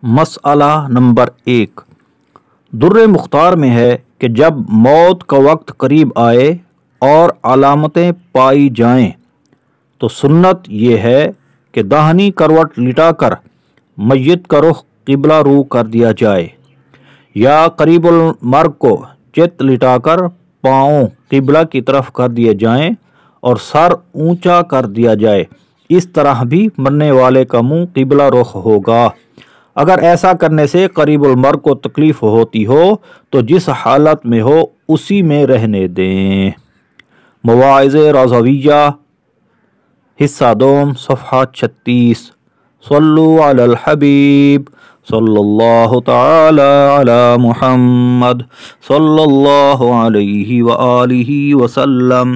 مسئلہ نمبر 1 در مختار میں ہے کہ جب موت کا وقت قریب آئے اور علامتیں پائی جائیں تو سنت یہ ہے کہ داہنی کروٹ لٹا کر میت کا رخ قبلہ رو کر دیا جائے یا قریب المرگ کو چت لٹا کر پاؤں قبلہ کی طرف کر دیے جائیں اور سر اونچا کر دیا جائے۔ اس طرح بھی مرنے والے کا منہ قبلہ رخ ہوگا۔ اگر ایسا کرنے سے قریب المرگ کو تکلیف ہوتی ہو تو جس حالت میں ہو اسی میں رہنے دیں۔ مواعظ رضویہ حصہ دوم صفحہ 36۔ صلو علی الحبیب صلی اللہ تعالی علی محمد صلی اللہ علیہ وآلہ وسلم۔